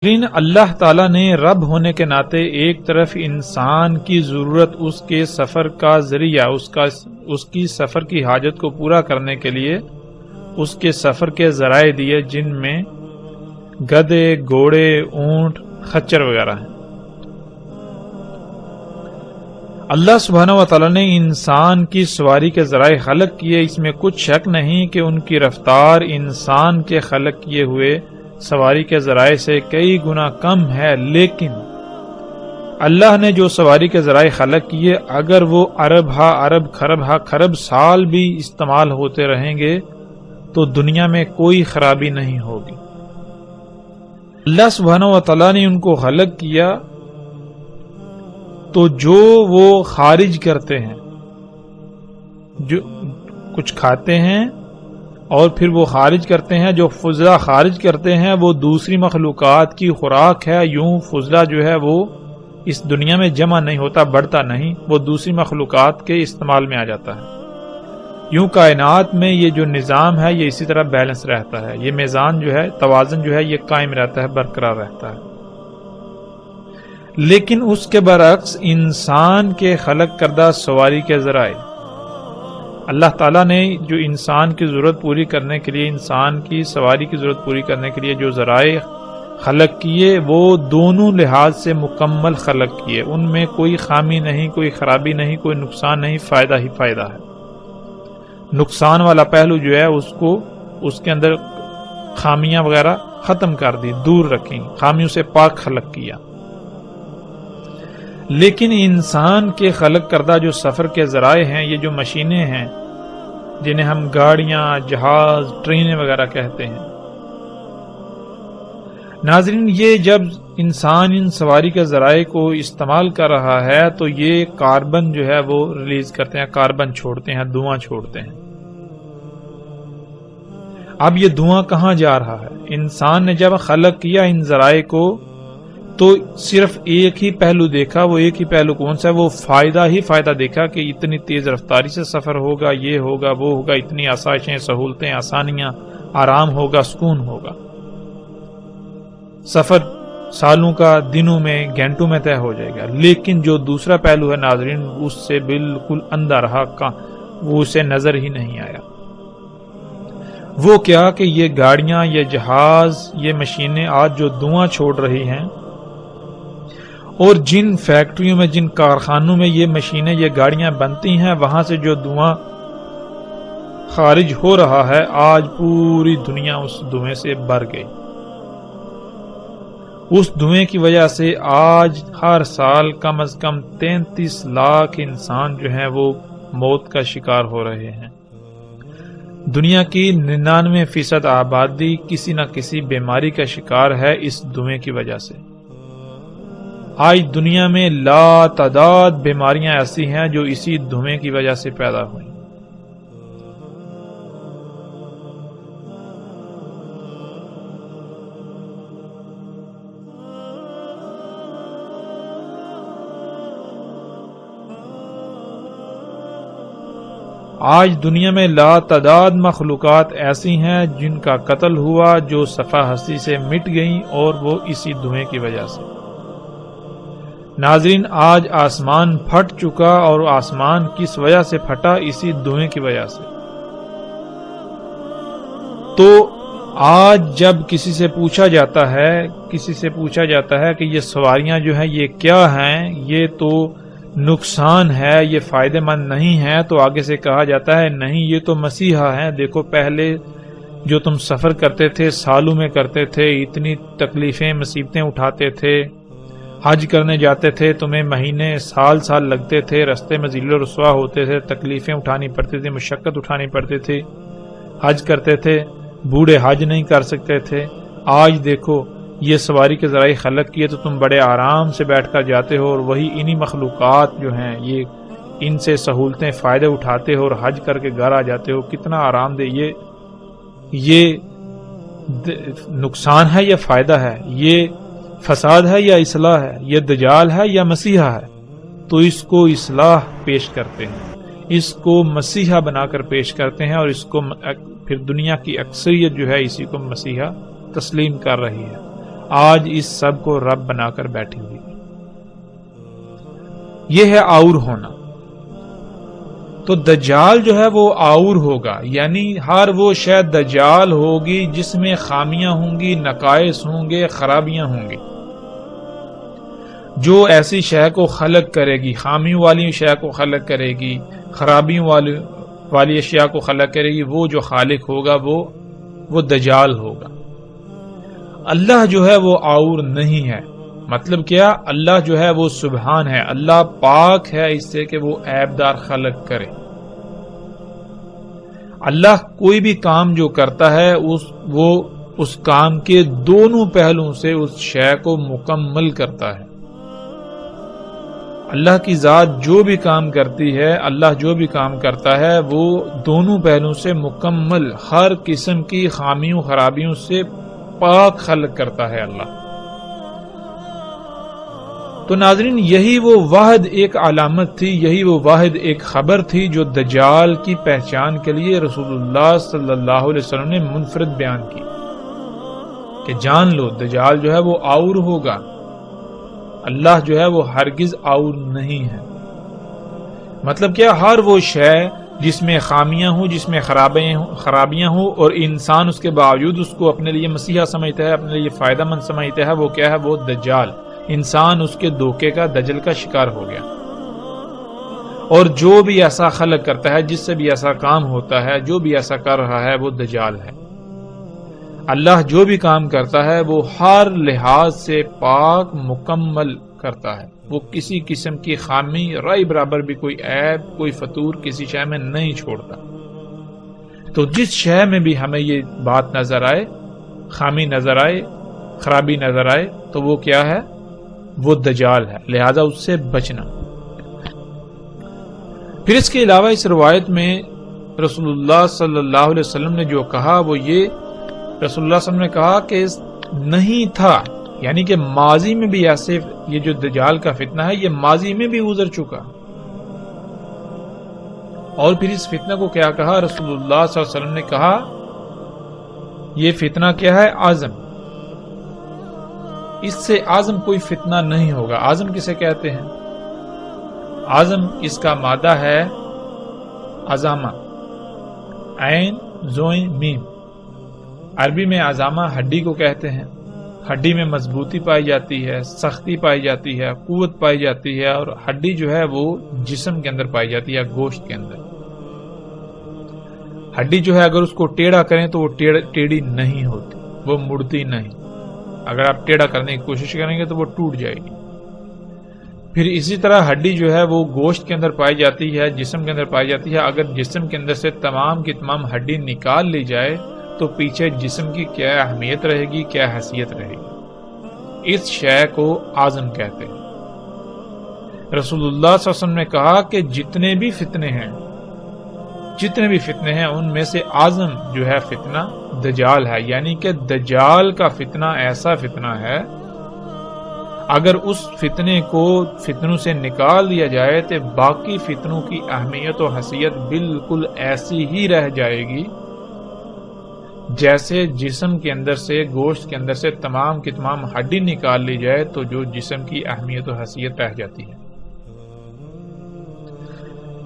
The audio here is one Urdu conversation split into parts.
لیکن اللہ تعالیٰ نے رب ہونے کے ناطے ایک طرف انسان کی ضرورت اس کے سفر کا ذریعہ اس کی سفر کی حاجت کو پورا کرنے کے لیے اس کے سفر کے ذرائع دیے، جن میں گدھے، گھوڑے، اونٹ، خچر وغیرہ ہیں۔ اللہ سبحانہ و تعالیٰ نے انسان کی سواری کے ذرائع خلق کیے، اس میں کچھ شک نہیں کہ ان کی رفتار انسان کے خلق کیے ہوئے سواری کے ذرائع سے کئی گنا کم ہے، لیکن اللہ نے جو سواری کے ذرائع خلق کیے اگر وہ ارب ہا ارب خرب ہا خرب سال بھی استعمال ہوتے رہیں گے تو دنیا میں کوئی خرابی نہیں ہوگی۔ اللہ سبحانہ و تعالیٰ نے ان کو خلق کیا تو جو وہ خارج کرتے ہیں، جو کچھ کھاتے ہیں اور پھر وہ خارج کرتے ہیں، جو فضلہ خارج کرتے ہیں وہ دوسری مخلوقات کی خوراک ہے۔ یوں فضلہ جو ہے وہ اس دنیا میں جمع نہیں ہوتا، بڑھتا نہیں، وہ دوسری مخلوقات کے استعمال میں آ جاتا ہے۔ یوں کائنات میں یہ جو نظام ہے یہ اسی طرح بیلنس رہتا ہے، یہ میزان جو ہے، توازن جو ہے یہ قائم رہتا ہے، برقرار رہتا ہے۔ لیکن اس کے برعکس انسان کے خلق کردہ سواری کے ذرائع، اللہ تعالیٰ نے جو انسان کی ضرورت پوری کرنے کے لیے، انسان کی سواری کی ضرورت پوری کرنے کے لیے جو ذرائع خلق کیے وہ دونوں لحاظ سے مکمل خلق کیے، ان میں کوئی خامی نہیں، کوئی خرابی نہیں، کوئی نقصان نہیں، فائدہ ہی فائدہ ہے۔ نقصان والا پہلو جو ہے اس کے اندر خامیاں وغیرہ ختم کر دی، دور رکھیں، خامیوں سے پاک خلق کیا۔ لیکن انسان کے خلق کردہ جو سفر کے ذرائع ہیں، یہ جو مشینیں ہیں جنہیں ہم گاڑیاں، جہاز، ٹرینیں وغیرہ کہتے ہیں، ناظرین یہ جب انسان ان سواری کے ذرائع کو استعمال کر رہا ہے تو یہ کاربن جو ہے وہ ریلیز کرتے ہیں، کاربن چھوڑتے ہیں، دھواں چھوڑتے ہیں۔ اب یہ دھواں کہاں جا رہا ہے؟ انسان نے جب خلق کیا ان ذرائع کو تو صرف ایک ہی پہلو دیکھا، وہ ایک ہی پہلو کون سا ہے؟ وہ فائدہ ہی فائدہ دیکھا کہ اتنی تیز رفتاری سے سفر ہوگا، یہ ہوگا، وہ ہوگا، اتنی آسائشیں، سہولتیں، آسانیاں، آرام ہوگا، سکون ہوگا، سفر سالوں کا دنوں میں، گھنٹوں میں طے ہو جائے گا۔ لیکن جو دوسرا پہلو ہے ناظرین اس سے بالکل اندھا رہا، وہ اسے نظر ہی نہیں آیا۔ وہ کیا کہ یہ گاڑیاں، یہ جہاز، یہ مشینیں آج جو دھواں چھوڑ رہی ہیں، اور جن فیکٹریوں میں، جن کارخانوں میں یہ مشینیں، یہ گاڑیاں بنتی ہیں، وہاں سے جو دھواں خارج ہو رہا ہے آج پوری دنیا اس دھوئیں سے بھر گئی۔ اس دھوئیں کی وجہ سے آج ہر سال کم از کم 33 لاکھ انسان جو ہیں وہ موت کا شکار ہو رہے ہیں۔ دنیا کی 99% آبادی کسی نہ کسی بیماری کا شکار ہے اس دھوئیں کی وجہ سے۔ آج دنیا میں لا تعداد بیماریاں ایسی ہیں جو اسی دھوئیں کی وجہ سے پیدا ہوئیں۔ آج دنیا میں لا تعداد مخلوقات ایسی ہیں جن کا قتل ہوا، جو صفحہ ہستی سے مٹ گئیں، اور وہ اسی دھوئیں کی وجہ سے۔ ناظرین آج آسمان پھٹ چکا، اور آسمان کس وجہ سے پھٹا؟ اسی دھوئیں کی وجہ سے۔ تو آج جب کسی سے پوچھا جاتا ہے کہ یہ سواریاں جو ہیں یہ کیا ہیں، یہ تو نقصان ہے، یہ فائدہ مند نہیں ہے، تو آگے سے کہا جاتا ہے نہیں یہ تو مسیحا ہیں۔ دیکھو پہلے جو تم سفر کرتے تھے، سالوں میں کرتے تھے، اتنی تکلیفیں، مصیبتیں اٹھاتے تھے، حج کرنے جاتے تھے، تمہیں مہینے، سال لگتے تھے، رستے میں ذل و رسوا ہوتے تھے، تکلیفیں اٹھانی پڑتی تھی، مشقت اٹھانی پڑتی تھی، حج کرتے تھے، بوڑھے حج نہیں کر سکتے تھے۔ آج دیکھو یہ سواری کے ذرائع خلق کیے تو تم بڑے آرام سے بیٹھ کر جاتے ہو، اور وہی انہی مخلوقات جو ہیں یہ ان سے سہولتیں، فائدے اٹھاتے ہو اور حج کر کے گھر آ جاتے ہو۔ کتنا آرام دہ! یہ نقصان ہے یا فائدہ ہے؟ یہ فساد ہے یا اصلاح ہے؟ یہ دجال ہے یا مسیحا ہے؟ تو اس کو اصلاح پیش کرتے ہیں، اس کو مسیحا بنا کر پیش کرتے ہیں، اور اس کو پھر دنیا کی اکثریت جو ہے اسی کو مسیحا تسلیم کر رہی ہے۔ آج اس سب کو رب بنا کر بیٹھی ہوئی ہے۔ یہ ہے آور ہونا۔ تو دجال جو ہے وہ آور ہوگا، یعنی ہر وہ شے دجال ہوگی جس میں خامیاں ہوں گی، نقائص ہوں گے، خرابیاں ہوں گی۔ جو ایسی شے کو خلق کرے گی، خامیوں والی شے کو خلق کرے گی، خرابیوں والی اشیاء کو خلق کرے گی، وہ جو خالق ہوگا وہ دجال ہوگا۔ اللہ جو ہے وہ آور نہیں ہے۔ مطلب کیا؟ اللہ جو ہے وہ سبحان ہے، اللہ پاک ہے اس سے کہ وہ عیبدار خلق کرے۔ اللہ کوئی بھی کام جو کرتا ہے وہ اس کام کے دونوں پہلوؤں سے اس شے کو مکمل کرتا ہے۔ اللہ کی ذات جو بھی کام کرتی ہے، اللہ جو بھی کام کرتا ہے وہ دونوں پہلوؤں سے مکمل، ہر قسم کی خامیوں خرابیوں سے پاک خلق کرتا ہے اللہ۔ تو ناظرین، یہی وہ واحد ایک علامت تھی، یہی وہ واحد ایک خبر تھی جو دجال کی پہچان کے لیے رسول اللہ صلی اللہ علیہ وسلم نے منفرد بیان کی کہ جان لو دجال جو ہے وہ آور ہوگا، اللہ جو ہے وہ ہرگز آور نہیں ہے۔ مطلب کیا؟ ہر وہ شے جس میں خامیاں ہوں، جس میں خرابیاں ہوں، اور انسان اس کے باوجود اس کو اپنے لیے مسیحا سمجھتا ہے، اپنے لیے فائدہ مند سمجھتا ہے، وہ کیا ہے؟ وہ دجال۔ انسان اس کے دھوکے کا، دجل کا شکار ہو گیا۔ اور جو بھی ایسا خلق کرتا ہے، جس سے بھی ایسا کام ہوتا ہے، جو بھی ایسا کر رہا ہے، وہ دجال ہے۔ اللہ جو بھی کام کرتا ہے وہ ہر لحاظ سے پاک مکمل کرتا ہے، وہ کسی قسم کی خامی رائی برابر بھی کوئی عیب، کوئی فطور کسی شے میں نہیں چھوڑتا۔ تو جس شے میں بھی ہمیں یہ بات نظر آئے، خامی نظر آئے، خرابی نظر آئے، تو وہ کیا ہے؟ وہ دجال ہے، لہذا اس سے بچنا۔ پھر اس کے علاوہ اس روایت میں رسول اللہ صلی اللہ علیہ وسلم نے جو کہا وہ یہ، رسول اللہ صلی اللہ علیہ وسلم نے کہا کہ نہیں تھا، یعنی کہ ماضی میں بھی ایسے، یہ جو دجال کا فتنہ ہے یہ ماضی میں بھی گزر چکا۔ اور پھر اس فتنہ کو کیا کہا؟ رسول اللہ صلی اللہ علیہ وسلم نے کہا یہ فتنہ کیا ہے؟ اعظم، اس سے اعظم کوئی فتنہ نہیں ہوگا۔ اعظم کسے کہتے ہیں؟ اعظم اس کا مادہ ہے عظامہ، عین زوئیں میم۔ عربی میں عظامہ ہڈی کو کہتے ہیں۔ ہڈی میں مضبوطی پائی جاتی ہے، سختی پائی جاتی ہے، قوت پائی جاتی ہے، اور ہڈی جو ہے وہ جسم کے اندر پائی جاتی ہے، گوشت کے اندر۔ ہڈی جو ہے اگر اس کو ٹیڑھا کریں تو وہ ٹیڑھی نہیں ہوتی، وہ مڑتی نہیں۔ اگر آپ ٹیڑھا کرنے کی کوشش کریں گے تو وہ ٹوٹ جائے گی۔ پھر اسی طرح ہڈی جو ہے وہ گوشت کے اندر پائی جاتی ہے، جسم کے اندر پائی جاتی ہے۔ اگر جسم کے اندر سے تمام کی تمام ہڈی نکال لی جائے تو پیچھے جسم کی کیا اہمیت رہے گی، کیا حیثیت رہے گی؟ اس شے کو اعظم کہتے ہیں۔ رسول اللہ صلی اللہ علیہ وسلم نے کہا کہ جتنے بھی فتنے ہیں ان میں سے اعظم جو ہے فتنہ دجال ہے، یعنی کہ دجال کا فتنہ ایسا فتنہ ہے اگر اس فتنوں سے نکال دیا جائے تو باقی فتنوں کی اہمیت و حیثیت بالکل ایسی ہی رہ جائے گی جیسے جسم کے اندر سے، گوشت کے اندر سے تمام کی تمام ہڈی نکال لی جائے تو جو جسم کی اہمیت و حیثیت رہ جاتی ہے۔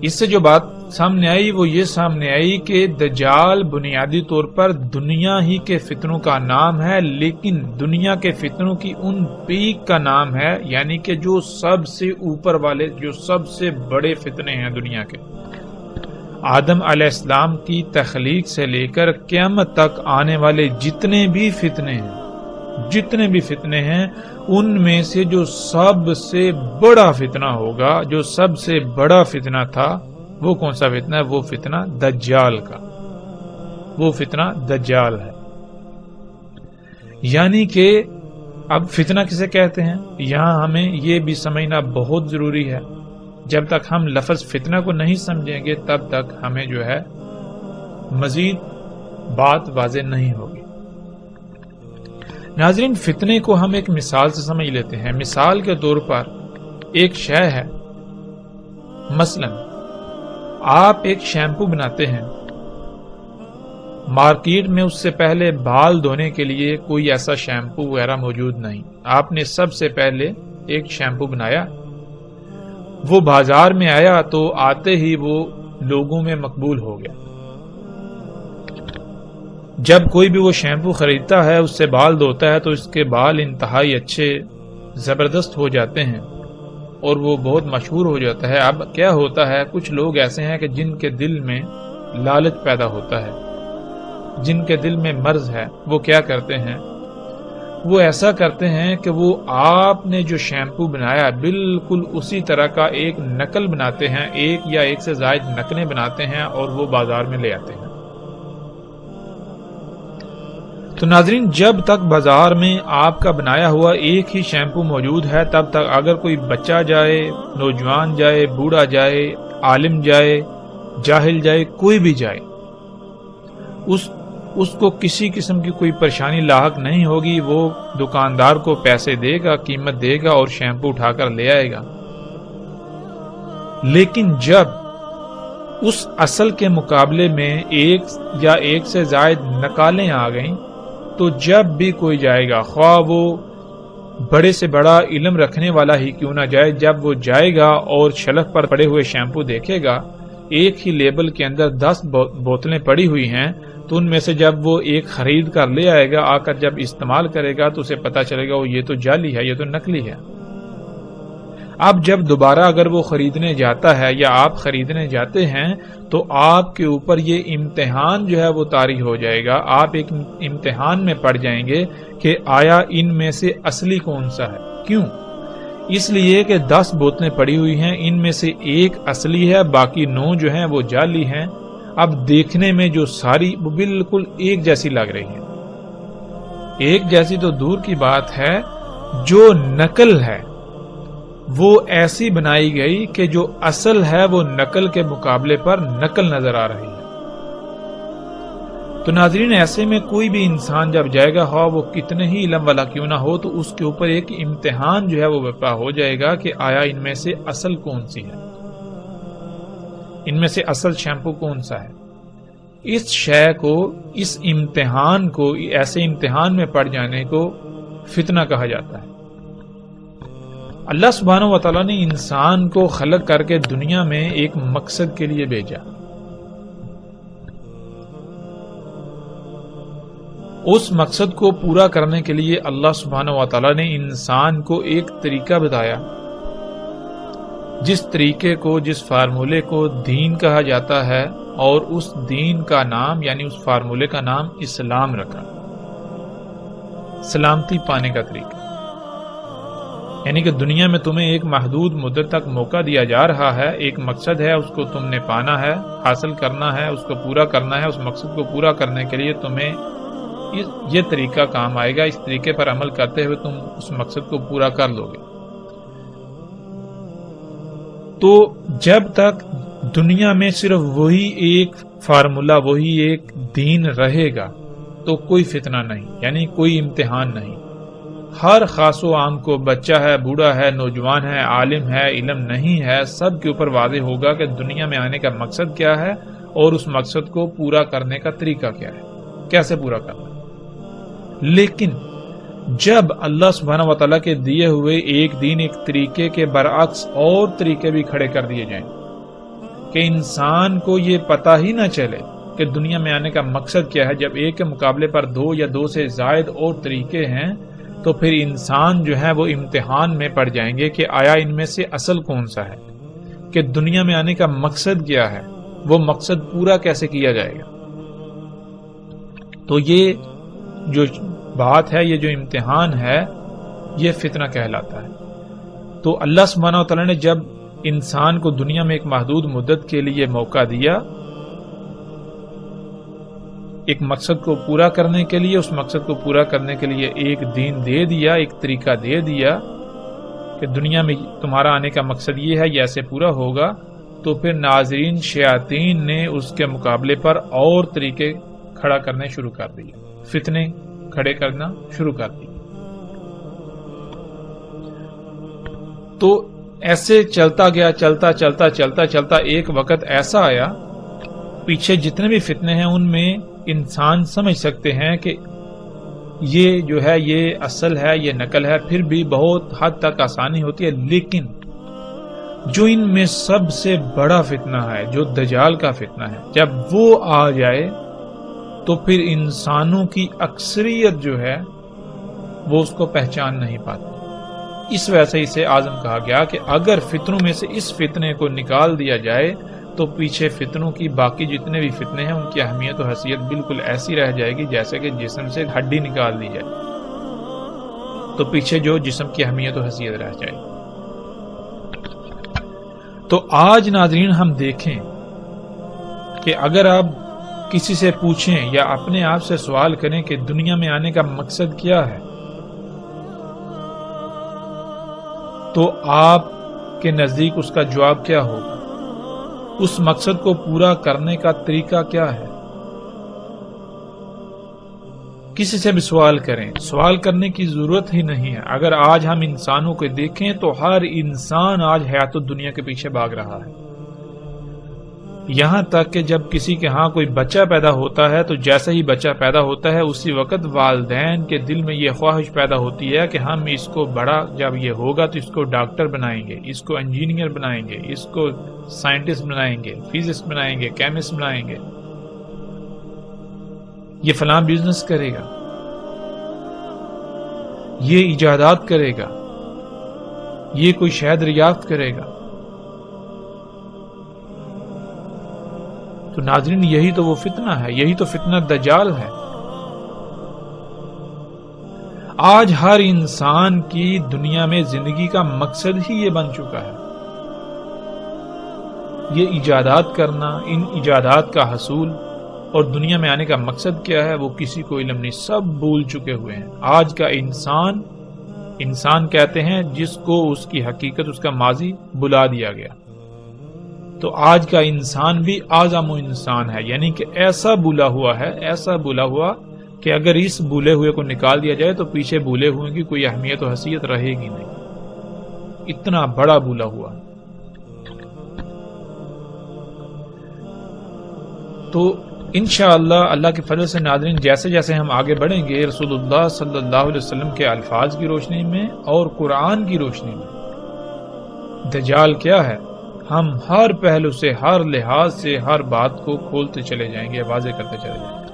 اس سے جو بات سامنے آئی وہ یہ سامنے آئی کہ دجال بنیادی طور پر دنیا ہی کے فتنوں کا نام ہے، لیکن دنیا کے فتنوں کی ان پیک کا نام ہے، یعنی کہ جو سب سے اوپر والے، جو سب سے بڑے فتنے ہیں دنیا کے۔ آدم علیہ السلام کی تخلیق سے لے کر قیامت تک آنے والے جتنے بھی فتنے ہیں ان میں سے جو سب سے بڑا فتنہ ہوگا، جو سب سے بڑا فتنہ تھا، وہ کون سا فتنہ ہے؟ وہ فتنہ دجال کا، وہ فتنہ دجال ہے۔ یعنی کہ اب فتنہ کسے کہتے ہیں یہاں ہمیں یہ بھی سمجھنا بہت ضروری ہے۔ جب تک ہم لفظ فتنہ کو نہیں سمجھیں گے تب تک ہمیں جو ہے مزید بات واضح نہیں ہوگی۔ ناظرین، فتنے کو ہم ایک مثال سے سمجھ لیتے ہیں۔ مثال کے طور پر ایک شے ہے، مثلا آپ ایک شیمپو بناتے ہیں، مارکیٹ میں اس سے پہلے بال دھونے کے لیے کوئی ایسا شیمپو وغیرہ موجود نہیں. آپ نے سب سے پہلے ایک شیمپو بنایا, وہ بازار میں آیا تو آتے ہی وہ لوگوں میں مقبول ہو گیا. جب کوئی بھی وہ شیمپو خریدتا ہے, اس سے بال دھوتا ہے, تو اس کے بال انتہائی اچھے زبردست ہو جاتے ہیں اور وہ بہت مشہور ہو جاتا ہے. اب کیا ہوتا ہے, کچھ لوگ ایسے ہیں کہ جن کے دل میں لالچ پیدا ہوتا ہے, جن کے دل میں مرض ہے. وہ کیا کرتے ہیں, وہ ایسا کرتے ہیں کہ وہ آپ نے جو شیمپو بنایا بالکل اسی طرح کا ایک نقل بناتے ہیں, ایک یا ایک سے زائد نقلیں بناتے ہیں اور وہ بازار میں لے آتے ہیں. تو ناظرین, جب تک بازار میں آپ کا بنایا ہوا ایک ہی شیمپو موجود ہے, تب تک اگر کوئی بچہ جائے, نوجوان جائے, بوڑھا جائے, عالم جائے, جاہل جائے, کوئی بھی جائے, اس کو کسی قسم کی کوئی پریشانی لاحق نہیں ہوگی. وہ دکاندار کو پیسے دے گا, قیمت دے گا اور شیمپو اٹھا کر لے آئے گا. لیکن جب اس اصل کے مقابلے میں ایک یا ایک سے زائد نقالیں آ گئیں, تو جب بھی کوئی جائے گا, خواہ وہ بڑے سے بڑا علم رکھنے والا ہی کیوں نہ جائے, جب وہ جائے گا اور شیلف پر پڑے ہوئے شیمپو دیکھے گا, ایک ہی لیبل کے اندر 10 بوتلیں پڑی ہوئی ہیں, تو ان میں سے جب وہ ایک خرید کر لے آئے گا, آ کر جب استعمال کرے گا تو اسے پتا چلے گا وہ یہ تو جعلی ہے, یہ تو نکلی ہے. اب جب دوبارہ اگر وہ خریدنے جاتا ہے یا آپ خریدنے جاتے ہیں, تو آپ کے اوپر یہ امتحان جو ہے وہ طاری ہو جائے گا. آپ ایک امتحان میں پڑ جائیں گے کہ آیا ان میں سے اصلی کون سا ہے. کیوں؟ اس لیے کہ 10 بوتلیں پڑی ہوئی ہیں, ان میں سے ایک اصلی ہے, باقی 9 جو ہیں وہ جعلی ہیں. اب دیکھنے میں جو ساری وہ بالکل ایک جیسی لگ رہی ہیں. ایک جیسی تو دور کی بات ہے, جو نقل ہے وہ ایسی بنائی گئی کہ جو اصل ہے وہ نقل کے مقابلے پر نقل نظر آ رہی ہے. تو ناظرین, ایسے میں کوئی بھی انسان جب جائے گا, ہاں وہ کتنے ہی علم والا کیوں نہ ہو, تو اس کے اوپر ایک امتحان جو ہے وہ برپا ہو جائے گا کہ آیا ان میں سے اصل کون سی ہے, ان میں سے اصل شیمپو کون سا ہے. اس شے کو, اس امتحان کو, ایسے امتحان میں پڑ جانے کو فتنہ کہا جاتا ہے. اللہ سبحانہ و تعالیٰ نے انسان کو خلق کر کے دنیا میں ایک مقصد کے لیے بھیجا. اس مقصد کو پورا کرنے کے لیے اللہ سبحانہ و تعالیٰ نے انسان کو ایک طریقہ بتایا, جس طریقے کو, جس فارمولے کو دین کہا جاتا ہے, اور اس دین کا نام یعنی اس فارمولے کا نام اسلام رکھا. سلامتی پانے کا طریقہ, یعنی کہ دنیا میں تمہیں ایک محدود مدت تک موقع دیا جا رہا ہے, ایک مقصد ہے, اس کو تم نے پانا ہے, حاصل کرنا ہے, اس کو پورا کرنا ہے. اس مقصد کو پورا کرنے کے لیے تمہیں یہ طریقہ کام آئے گا. اس طریقے پر عمل کرتے ہوئے تم اس مقصد کو پورا کر لو گے. تو جب تک دنیا میں صرف وہی ایک فارمولا, وہی ایک دین رہے گا, تو کوئی فتنہ نہیں, یعنی کوئی امتحان نہیں. ہر خاص و عام کو, بچہ ہے, بوڑھا ہے, نوجوان ہے, عالم ہے, علم نہیں ہے, سب کے اوپر واضح ہوگا کہ دنیا میں آنے کا مقصد کیا ہے اور اس مقصد کو پورا کرنے کا طریقہ کیا ہے, کیسے پورا کرنا. لیکن جب اللہ سبحانہ و تعالیٰ کے دیے ہوئے ایک دین, ایک طریقے کے برعکس اور طریقے بھی کھڑے کر دیے جائیں کہ انسان کو یہ پتہ ہی نہ چلے کہ دنیا میں آنے کا مقصد کیا ہے, جب ایک کے مقابلے پر 2 یا 2 سے زائد اور طریقے ہیں, تو پھر انسان جو ہے وہ امتحان میں پڑ جائیں گے کہ آیا ان میں سے اصل کون سا ہے, کہ دنیا میں آنے کا مقصد کیا ہے, وہ مقصد پورا کیسے کیا جائے گا. تو یہ جو بات ہے, یہ جو امتحان ہے, یہ فتنہ کہلاتا ہے. تو اللہ سبحانہ و تعالیٰ نے جب انسان کو دنیا میں ایک محدود مدت کے لیے موقع دیا, ایک مقصد کو پورا کرنے کے لیے, اس مقصد کو پورا کرنے کے لیے ایک دین دے دیا, ایک طریقہ دے دیا کہ دنیا میں تمہارا آنے کا مقصد یہ ہے, یہ ایسے پورا ہوگا, تو پھر ناظرین شیاطین نے اس کے مقابلے پر اور طریقے کھڑا کرنے شروع کر دیے, فتنے کھڑے کرنا شروع کر دیے. تو ایسے چلتا گیا, چلتا ایک وقت ایسا آیا, پیچھے جتنے بھی فتنے ہیں ان میں انسان سمجھ سکتے ہیں کہ یہ جو ہے یہ اصل ہے، یہ نقل ہے، پھر بھی بہت حد تک آسانی ہوتی ہے. لیکن جو ان میں سب سے بڑا فتنہ ہے، جو دجال کا فتنہ ہے، جب وہ آ جائے تو پھر انسانوں کی اکثریت جو ہے وہ اس کو پہچان نہیں پاتی. اس وجہ سے اسے اعظم کہا گیا کہ اگر فتنوں میں سے اس فتنے کو نکال دیا جائے تو پیچھے فتنوں کی باقی جتنے بھی فتنے ہیں ان کی اہمیت و حیثیت بالکل ایسی رہ جائے گی جیسے کہ جسم سے ہڈی نکال دی جائے تو پیچھے جو جسم کی اہمیت و حیثیت رہ جائے. تو آج ناظرین ہم دیکھیں کہ اگر آپ کسی سے پوچھیں یا اپنے آپ سے سوال کریں کہ دنیا میں آنے کا مقصد کیا ہے، تو آپ کے نزدیک اس کا جواب کیا ہوگا؟ اس مقصد کو پورا کرنے کا طریقہ کیا ہے؟ کسی سے بھی سوال کریں، سوال کرنے کی ضرورت ہی نہیں ہے. اگر آج ہم انسانوں کو دیکھیں تو ہر انسان آج حیات الدنیا کے پیچھے بھاگ رہا ہے. یہاں تک کہ جب کسی کے ہاں کوئی بچہ پیدا ہوتا ہے تو جیسے ہی بچہ پیدا ہوتا ہے اسی وقت والدین کے دل میں یہ خواہش پیدا ہوتی ہے کہ ہم اس کو بڑا جب یہ ہوگا تو اس کو ڈاکٹر بنائیں گے، اس کو انجینئر بنائیں گے، اس کو سائنٹسٹ بنائیں گے، فزسٹ بنائیں گے، کیمسٹ بنائیں گے، یہ فلاں بزنس کرے گا، یہ ایجادات کرے گا، یہ کوئی شہد دریافت کرے گا. تو ناظرین یہی تو وہ فتنہ ہے، یہی تو فتنہ دجال ہے. آج ہر انسان کی دنیا میں زندگی کا مقصد ہی یہ بن چکا ہے. یہ ایجادات کرنا، ان ایجادات کا حصول اور دنیا میں آنے کا مقصد کیا ہے وہ کسی کو علم نہیں، سب بھول چکے ہوئے ہیں. آج کا انسان کہتے ہیں جس کو اس کی حقیقت، اس کا ماضی بلا دیا گیا. تو آج کا انسان بھی اعظم انسان ہے، یعنی کہ ایسا بھولا ہوا ہے، ایسا بھولا ہوا کہ اگر اس بھولے ہوئے کو نکال دیا جائے تو پیچھے بھولے ہوئے کی کوئی اہمیت و حیثیت رہے گی نہیں. اتنا بڑا بھولا ہوا. تو انشاءاللہ اللہ کے فضل سے ناظرین جیسے جیسے ہم آگے بڑھیں گے رسول اللہ صلی اللہ علیہ وسلم کے الفاظ کی روشنی میں اور قرآن کی روشنی میں دجال کیا ہے ہم ہر پہلو سے، ہر لحاظ سے ہر بات کو کھولتے چلے جائیں گے، واضح کرتے چلے جائیں گے.